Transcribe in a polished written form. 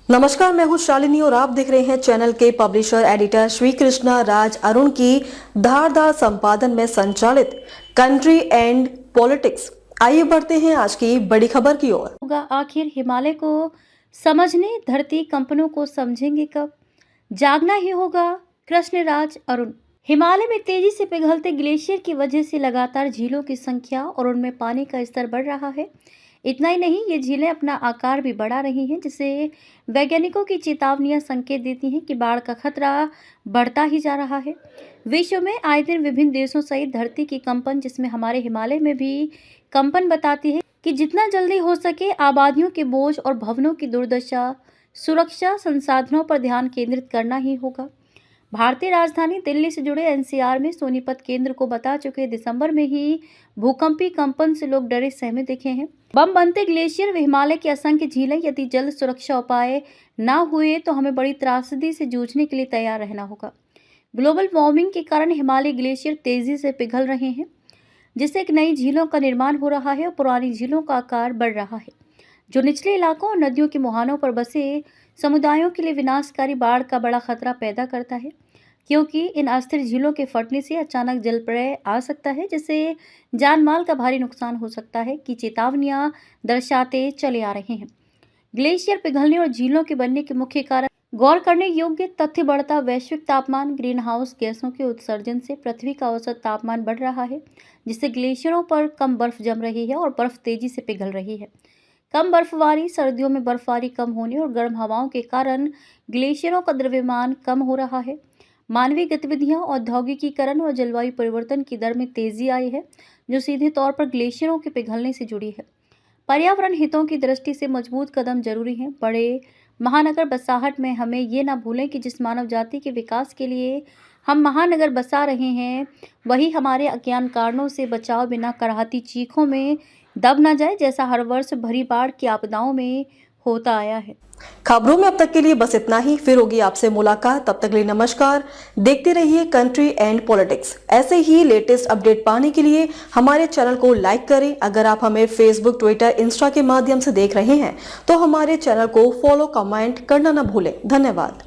नमस्कार, मैं हूं शालिनी और आप देख रहे हैं चैनल के पब्लिशर एडिटर श्री कृष्णा राज अरुण की धारदार संपादन में संचालित कंट्री एंड पॉलिटिक्स। आइए बढ़ते हैं आज की बड़ी खबर की ओर। होगा आखिर हिमालय को समझने, धरती कंपनों को समझेंगे कब? जागना ही होगा। कृष्णराज अरुण। हिमालय में तेजी से पिघलते ग्लेशियर की वजह से लगातार झीलों की संख्या और उनमें पानी का स्तर बढ़ रहा है। इतना ही नहीं, ये झीलें अपना आकार भी बढ़ा रही हैं, जिससे वैज्ञानिकों की चेतावनियां संकेत देती हैं कि बाढ़ का खतरा बढ़ता ही जा रहा है। विश्व में आए दिन विभिन्न देशों सहित धरती की कंपन, जिसमें हमारे हिमालय में भी कंपन, बताती है कि जितना जल्दी हो सके आबादियों के बोझ और भवनों की दुर्दशा, सुरक्षा संसाधनों पर ध्यान केंद्रित करना ही होगा। भारतीय राजधानी दिल्ली से जुड़े एनसीआर में सोनीपत केंद्र को बता चुके दिसंबर में ही भूकंपी कंपन से लोग डरे सहमे दिखे हैं। बम बनते ग्लेशियर व हिमालय की असंख्य झीलें, यदि जल्द सुरक्षा उपाय न हुए तो हमें बड़ी त्रासदी से जूझने के लिए तैयार रहना होगा। ग्लोबल वार्मिंग के कारण हिमालय ग्लेशियर तेजी से पिघल रहे हैं, जिससे एक नई झीलों का निर्माण हो रहा है और पुरानी झीलों का आकार बढ़ रहा है, जो निचले इलाकों और नदियों के मुहानों पर बसे समुदायों के लिए विनाशकारी बाढ़ का बड़ा खतरा पैदा करता है, क्योंकि इन अस्थिर झीलों के फटने से अचानक जल प्रलय आ सकता है, जिससे जान माल का भारी नुकसान हो सकता है की चेतावनियां दर्शाते चले आ रहे हैं। ग्लेशियर पिघलने और झीलों के बनने के मुख्य कारण गौर करने योग्य तथ्य: बढ़ता वैश्विक तापमान। ग्रीन हाउस गैसों के उत्सर्जन से पृथ्वी का औसत तापमान बढ़ रहा है, जिससे ग्लेशियरों पर कम बर्फ जम रही है और बर्फ तेजी से पिघल रही है। कम बर्फबारी, सर्दियों में बर्फबारी कम होने और गर्म हवाओं के कारण ग्लेशियरों का द्रव्यमान कम हो रहा है। मानवीय गतिविधियां, औद्योगिकीकरण और जलवायु परिवर्तन की दर में तेजी आई है, जो सीधे तौर पर ग्लेशियरों के पिघलने से जुड़ी है। पर्यावरण हितों की दृष्टि से मजबूत कदम जरूरी हैं। बड़े महानगर बसाहट में हमें ये ना भूलें कि जिस मानव जाति के विकास के लिए हम महानगर बसा रहे हैं, वही हमारे अज्ञान कारणों से बचाव बिना कराहती चीखों में दब न जाए, जैसा हर वर्ष भरी बाढ़ की आपदाओं में होता आया है। खबरों में अब तक के लिए बस इतना ही। फिर होगी आपसे मुलाकात, तब तक के लिए नमस्कार। देखते रहिए कंट्री एंड पॉलिटिक्स। ऐसे ही लेटेस्ट अपडेट पाने के लिए हमारे चैनल को लाइक करें। अगर आप हमें फेसबुक, ट्विटर, इंस्टा के माध्यम से देख रहे हैं तो हमारे चैनल को फॉलो, कमेंट करना न भूलें। धन्यवाद।